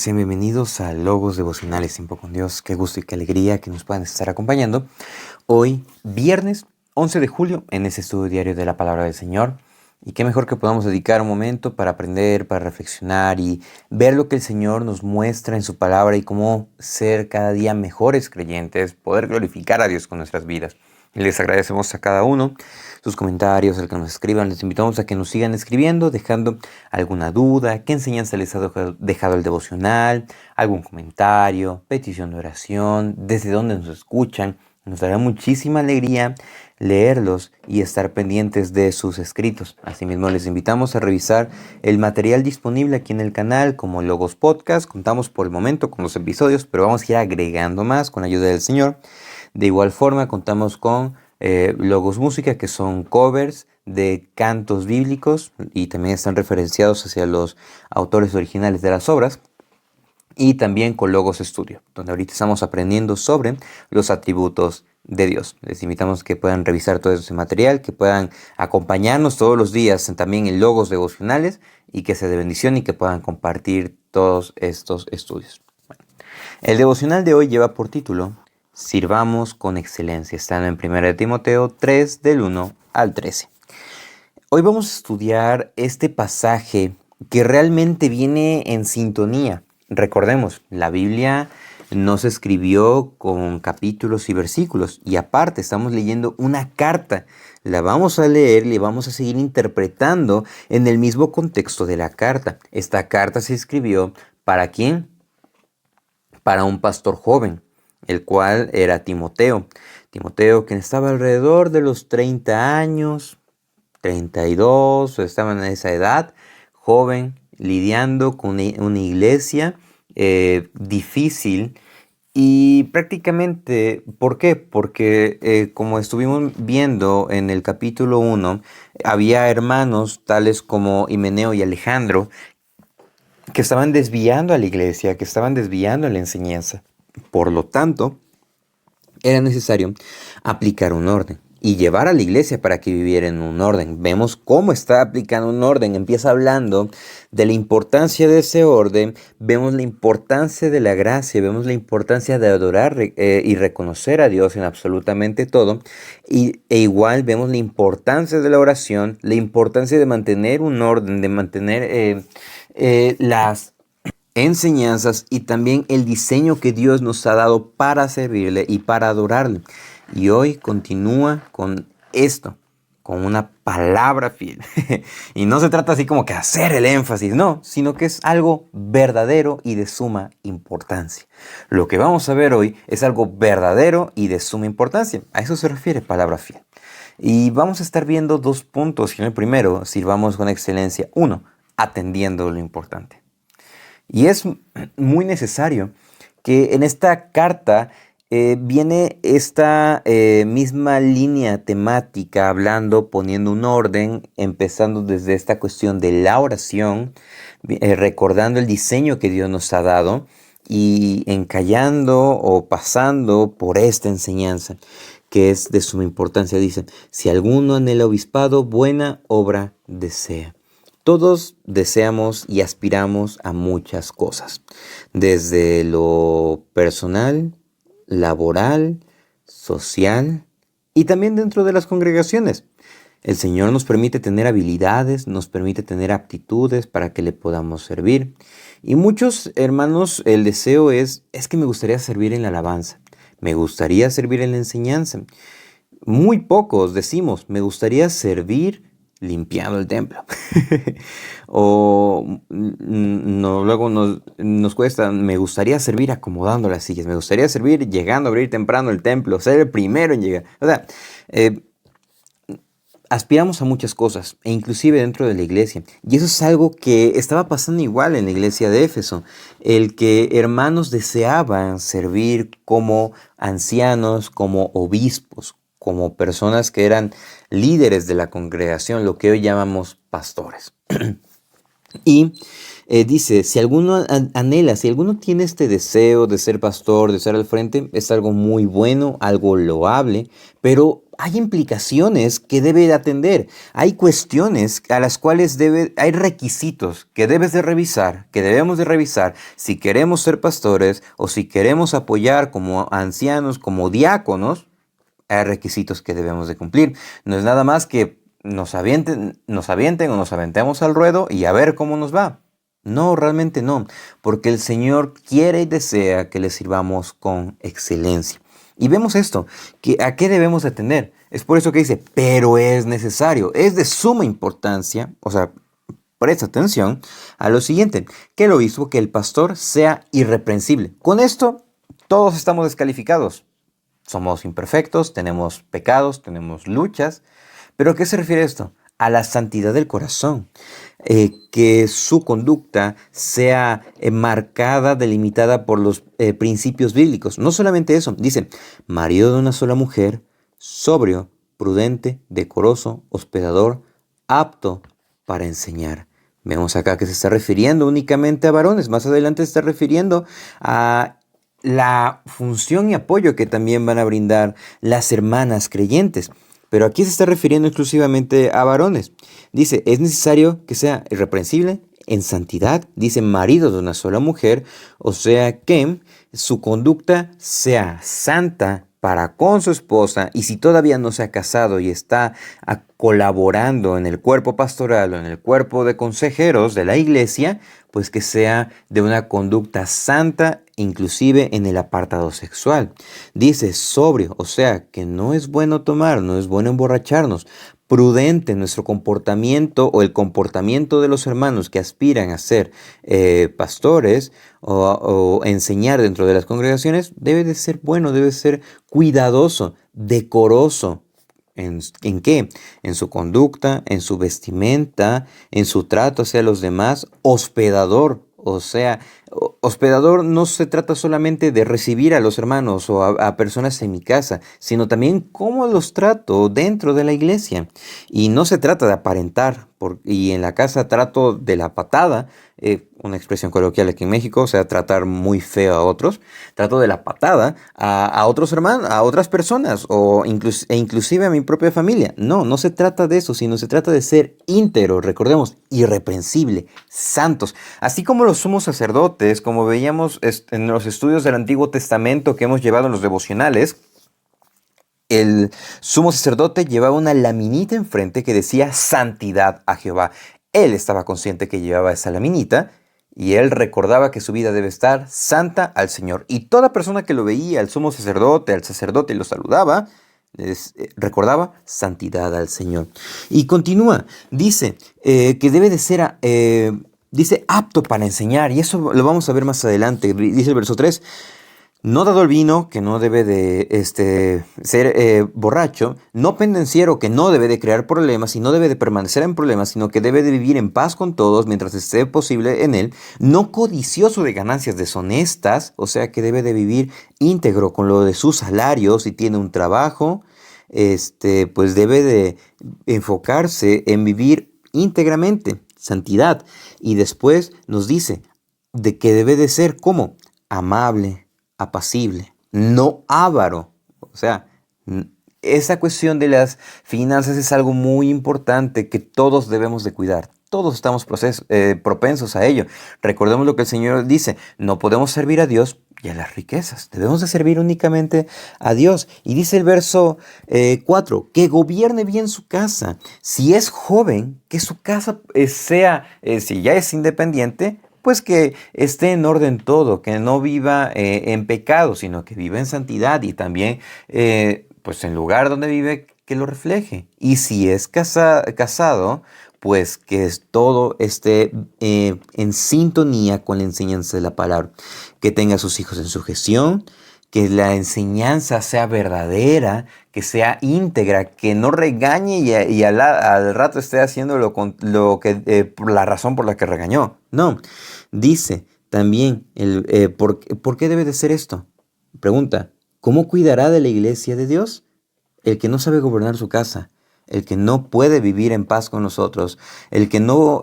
Sean bienvenidos a Logos Devocionales Tiempo con Dios. Qué gusto y qué alegría que nos puedan estar acompañando hoy, viernes 11 de julio, en este estudio diario de la Palabra del Señor. Y qué mejor que podamos dedicar un momento para aprender, para reflexionar y ver lo que el Señor nos muestra en su palabra y cómo ser cada día mejores creyentes, poder glorificar a Dios con nuestras vidas. Y les agradecemos a cada uno sus comentarios, el que nos escriban. Les invitamos a que nos sigan escribiendo, dejando alguna duda, qué enseñanza les ha dejado el devocional, algún comentario, petición de oración, desde dónde nos escuchan. Nos dará muchísima alegría leerlos y estar pendientes de sus escritos. Asimismo, les invitamos a revisar el material disponible aquí en el canal como Logos Podcast. Contamos por el momento con los episodios, pero vamos a ir agregando más con la ayuda del Señor. De igual forma, contamos con Logos Música, que son covers de cantos bíblicos y también están referenciados hacia los autores originales de las obras. Y también con Logos Studio, donde ahorita estamos aprendiendo sobre los atributos de Dios. Les invitamos a que puedan revisar todo ese material, que puedan acompañarnos todos los días también en Logos Devocionales y que sea de bendición y que puedan compartir todos estos estudios. Bueno, el devocional de hoy lleva por título Sirvamos con excelencia, estando en 1 Timoteo 3 del 1 al 13. Hoy vamos a estudiar este pasaje que realmente viene en sintonía. Recordemos, la Biblia no se escribió con capítulos y versículos y aparte estamos leyendo una carta. La vamos a leer y vamos a seguir interpretando en el mismo contexto de la carta. Esta carta se escribió ¿para quién? Para un pastor joven, el cual era Timoteo. Timoteo, quien estaba alrededor de los 30 años, 32, estaba en esa edad, joven, lidiando con una iglesia difícil y prácticamente, ¿por qué? Porque como estuvimos viendo en el capítulo 1, había hermanos tales como Himeneo y Alejandro que estaban desviando a la iglesia, que estaban desviando la enseñanza. Por lo tanto, era necesario aplicar un orden y llevar a la iglesia para que viviera en un orden. Vemos cómo está aplicando un orden. Empieza hablando de la importancia de ese orden. Vemos la importancia de la gracia. Vemos la importancia de adorar y reconocer a Dios en absolutamente todo. E igual vemos la importancia de la oración, la importancia de mantener un orden, de mantener las enseñanzas y también el diseño que Dios nos ha dado para servirle y para adorarle. Y hoy continúa con esto, con una palabra fiel. Y no se trata así como que hacer el énfasis, no, sino que es algo verdadero y de suma importancia. Lo que vamos a ver hoy es algo verdadero y de suma importancia. A eso se refiere palabra fiel. Y vamos a estar viendo dos puntos. En el primero, sirvamos con excelencia. Uno, atendiendo lo importante. Y es muy necesario que en esta carta viene esta misma línea temática hablando, poniendo un orden, empezando desde esta cuestión de la oración, recordando el diseño que Dios nos ha dado y encallando o pasando por esta enseñanza que es de suma importancia. Dice, si alguno en el obispado buena obra desea. Todos deseamos y aspiramos a muchas cosas, desde lo personal, laboral, social y también dentro de las congregaciones. El Señor nos permite tener habilidades, nos permite tener aptitudes para que le podamos servir. Y muchos hermanos, el deseo es que me gustaría servir en la alabanza, me gustaría servir en la enseñanza. Muy pocos decimos, me gustaría servir limpiando el templo. O no, luego nos cuesta, me gustaría servir acomodando las sillas, me gustaría servir llegando a abrir temprano el templo, ser el primero en llegar. O sea, aspiramos a muchas cosas, e inclusive dentro de la iglesia. Y eso es algo que estaba pasando igual en la iglesia de Éfeso. El que hermanos deseaban servir como ancianos, como obispos, como personas que eran líderes de la congregación, lo que hoy llamamos pastores. Y dice, si alguno anhela, si alguno tiene este deseo de ser pastor, de estar al frente, es algo muy bueno, algo loable, pero hay implicaciones que debe de atender. Hay cuestiones a las cuales hay requisitos que debes de revisar, que debemos de revisar si queremos ser pastores o si queremos apoyar como ancianos, como diáconos. Hay requisitos que debemos de cumplir. No es nada más que nos avienten o nos aventemos al ruedo y a ver cómo nos va. No, realmente no, porque el Señor quiere y desea que le sirvamos con excelencia. Y vemos esto, que a qué debemos de atender. Es por eso que dice, pero es necesario, es de suma importancia, o sea, presta atención a lo siguiente, que el obispo, que el pastor sea irreprensible. Con esto, todos estamos descalificados. Somos imperfectos, tenemos pecados, tenemos luchas. ¿Pero a qué se refiere esto? A la santidad del corazón. Que su conducta sea marcada, delimitada por los principios bíblicos. No solamente eso, dice, marido de una sola mujer, sobrio, prudente, decoroso, hospedador, apto para enseñar. Vemos acá que se está refiriendo únicamente a varones. Más adelante se está refiriendo a la función y apoyo que también van a brindar las hermanas creyentes. Pero aquí se está refiriendo exclusivamente a varones. Dice, es necesario que sea irreprensible en santidad. Dice, marido de una sola mujer. O sea que su conducta sea santa para con su esposa. Y si todavía no se ha casado y está colaborando en el cuerpo pastoral o en el cuerpo de consejeros de la iglesia, pues que sea de una conducta santa, inclusive en el apartado sexual. Dice sobrio, o sea que no es bueno tomar, no es bueno emborracharnos. Prudente nuestro comportamiento o el comportamiento de los hermanos que aspiran a ser pastores o enseñar dentro de las congregaciones debe de ser bueno, debe ser cuidadoso, decoroso. ¿En qué? En su conducta, en su vestimenta, en su trato hacia los demás, hospedador. O sea, hospedador no se trata solamente de recibir a los hermanos o a personas en mi casa, sino también cómo los trato dentro de la iglesia. Y no se trata de aparentar, y en la casa trato de la patada, una expresión coloquial aquí en México, o sea, tratar muy feo a otros, trato de la patada a otros hermanos, a otras personas e inclusive a mi propia familia. No, no se trata de eso, sino se trata de ser íntegro, recordemos, irreprensible, santos. Así como los sumos sacerdotes, como veíamos en los estudios del Antiguo Testamento que hemos llevado en los devocionales, el sumo sacerdote llevaba una laminita enfrente que decía santidad a Jehová. Él estaba consciente que llevaba esa laminita y él recordaba que su vida debe estar santa al Señor. Y toda persona que lo veía, al sumo sacerdote, al sacerdote y lo saludaba, les recordaba santidad al Señor. Y continúa, dice que debe de ser, dice, apto para enseñar. Y eso lo vamos a ver más adelante. Dice el verso 3. No dado el vino, que no debe de ser borracho, no pendenciero, que no debe de crear problemas y no debe de permanecer en problemas, sino que debe de vivir en paz con todos mientras esté posible en él, no codicioso de ganancias deshonestas, o sea que debe de vivir íntegro con lo de su salario, si tiene un trabajo, pues debe de enfocarse en vivir íntegramente, santidad, y después nos dice de que debe de ser como amable, apacible, no avaro. O sea, esa cuestión de las finanzas es algo muy importante que todos debemos de cuidar. Todos estamos propensos a ello. Recordemos lo que el Señor dice, no podemos servir a Dios y a las riquezas. Debemos de servir únicamente a Dios. Y dice el verso 4, que gobierne bien su casa. Si es joven, que su casa sea, si ya es independiente, pues que esté en orden todo, que no viva en pecado, sino que viva en santidad y también, pues en lugar donde vive, que lo refleje. Y si es casado, pues que todo esté en sintonía con la enseñanza de la palabra, que tenga a sus hijos en sujeción, que la enseñanza sea verdadera, que sea íntegra, que no regañe y al rato esté haciendo por la razón por la que regañó. No, dice también, ¿por qué debe de ser esto? Pregunta, ¿cómo cuidará de la iglesia de Dios? El que no sabe gobernar su casa, el que no puede vivir en paz con nosotros, el que no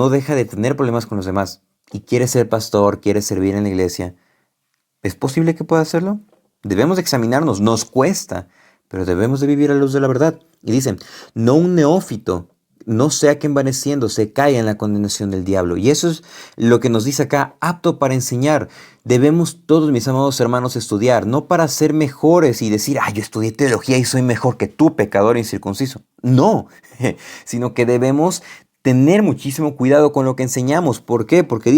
deja de tener problemas con los demás y quiere ser pastor, quiere servir en la iglesia, ¿es posible que pueda hacerlo? Debemos examinarnos, nos cuesta, pero debemos de vivir a la luz de la verdad. Y dicen, no un neófito, no sea que envaneciéndose caiga en la condenación del diablo. Y eso es lo que nos dice acá, apto para enseñar. Debemos todos, mis amados hermanos, estudiar, no para ser mejores y decir, yo estudié teología y soy mejor que tú, pecador incircunciso. No, sino que debemos tener muchísimo cuidado con lo que enseñamos. ¿Por qué? Porque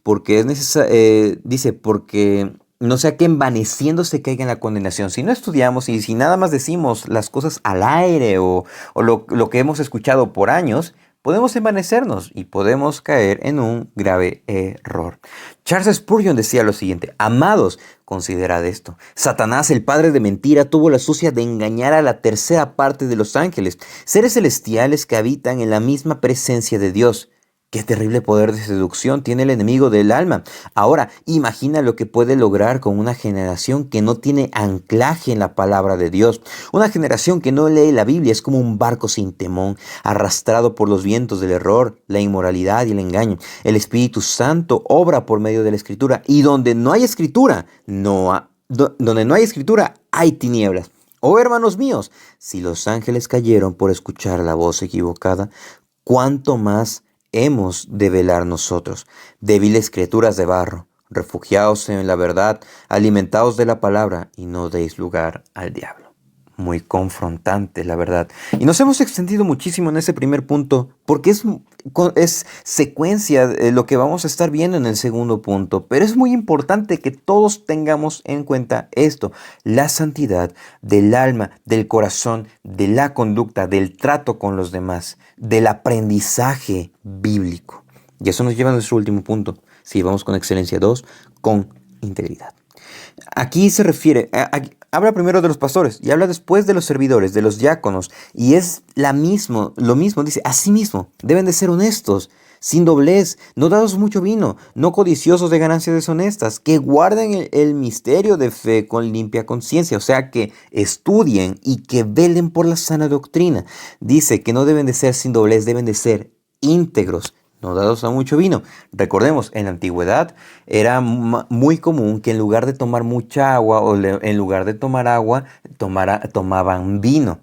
porque es necesario, porque no sea que envaneciéndose caiga en la condenación. Si no estudiamos y si nada más decimos las cosas al aire o lo que hemos escuchado por años, podemos envanecernos y podemos caer en un grave error. Charles Spurgeon decía lo siguiente: amados, considerad esto. Satanás, el padre de mentira, tuvo la astucia de engañar a la tercera parte de los ángeles, seres celestiales que habitan en la misma presencia de Dios. Qué terrible poder de seducción tiene el enemigo del alma. Ahora, imagina lo que puede lograr con una generación que no tiene anclaje en la palabra de Dios. Una generación que no lee la Biblia es como un barco sin timón, arrastrado por los vientos del error, la inmoralidad y el engaño. El Espíritu Santo obra por medio de la Escritura, y donde no hay Escritura, donde no hay Escritura, hay tinieblas. Oh, hermanos míos, si los ángeles cayeron por escuchar la voz equivocada, ¿cuánto más hemos de velar nosotros, débiles criaturas de barro? Refugiaos en la verdad, alimentaos de la palabra y no deis lugar al diablo. Muy confrontante, la verdad. Y nos hemos extendido muchísimo en ese primer punto porque es secuencia de lo que vamos a estar viendo en el segundo punto. Pero es muy importante que todos tengamos en cuenta esto: la santidad del alma, del corazón, de la conducta, del trato con los demás, del aprendizaje bíblico. Y eso nos lleva a nuestro último punto. Si vamos con excelencia 2, con integridad. Aquí se refiere, habla primero de los pastores y habla después de los servidores, de los diáconos, y es lo mismo, dice, asimismo, deben de ser honestos, sin doblez, no dados mucho vino, no codiciosos de ganancias deshonestas, que guarden el misterio de fe con limpia conciencia, o sea, que estudien y que velen por la sana doctrina. Dice que no deben de ser sin doblez, deben de ser íntegros, no dados a mucho vino. Recordemos, en la antigüedad era muy común que en lugar de tomar mucha agua en lugar de tomar agua, tomaban vino.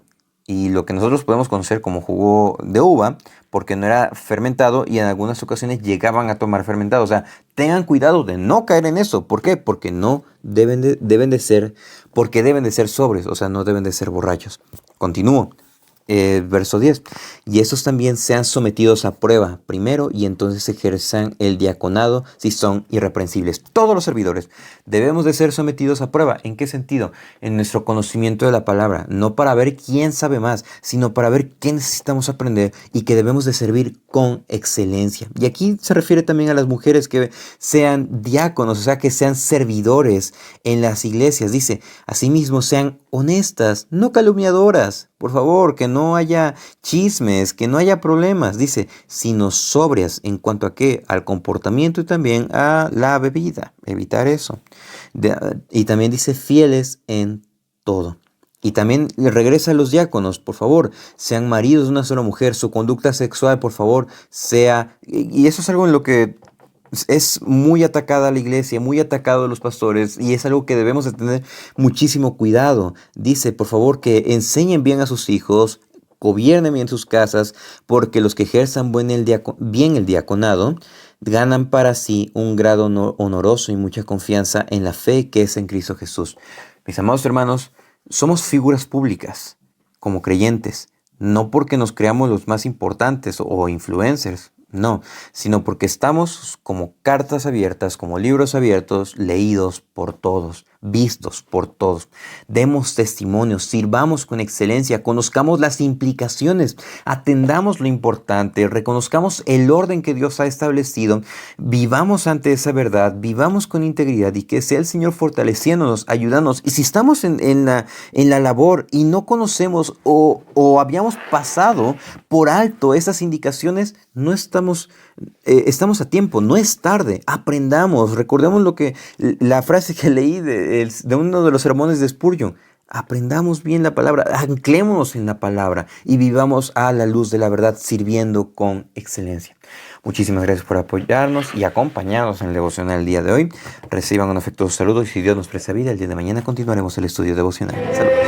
Y lo que nosotros podemos conocer como jugo de uva, porque no era fermentado y en algunas ocasiones llegaban a tomar fermentado. O sea, tengan cuidado de no caer en eso. ¿Por qué? Porque no deben de ser sobrios, o sea, no deben de ser borrachos. Continúo. Verso 10. Y estos también sean sometidos a prueba primero, y entonces ejerzan el diaconado si son irreprensibles. Todos los servidores debemos de ser sometidos a prueba. ¿En qué sentido? En nuestro conocimiento de la palabra, no para ver quién sabe más, sino para ver qué necesitamos aprender y que debemos de servir con excelencia. Y aquí se refiere también a las mujeres que sean diáconos, o sea, que sean servidores en las iglesias. Dice, asimismo sean honestas, no calumniadoras. Por favor, que no haya chismes, que no haya problemas. Dice, sino sobrias. ¿En cuanto a qué? Al comportamiento y también a la bebida. Evitar eso. Y también dice, fieles en todo. Y también le regresa a los diáconos, por favor, sean maridos de una sola mujer. Su conducta sexual, por favor, sea... Y eso es algo en lo que es muy atacada la iglesia, muy atacado a los pastores, y es algo que debemos de tener muchísimo cuidado. Dice, por favor, que enseñen bien a sus hijos, gobiernen bien sus casas, porque los que ejerzan bien el diaconado ganan para sí un grado honoroso y mucha confianza en la fe que es en Cristo Jesús. Mis amados hermanos, somos figuras públicas como creyentes, no porque nos creamos los más importantes o influencers. No, sino porque estamos como cartas abiertas, como libros abiertos, leídos por todos, vistos por todos. Demos testimonio, sirvamos con excelencia, conozcamos las implicaciones, atendamos lo importante, reconozcamos el orden que Dios ha establecido, vivamos ante esa verdad, vivamos con integridad, y que sea el Señor fortaleciéndonos, ayudándonos. Y si estamos en la labor y no conocemos o habíamos pasado por alto esas indicaciones, no estamos a tiempo, no es tarde. Aprendamos, recordemos la frase que leí de uno de los sermones de Spurgeon: Aprendamos bien la palabra, anclémonos en la palabra y vivamos a la luz de la verdad sirviendo con excelencia. Muchísimas gracias por apoyarnos y acompañarnos en el devocional el día de hoy. Reciban un afectuoso saludo y si Dios nos presta vida, el día de mañana continuaremos el estudio devocional. Saludos.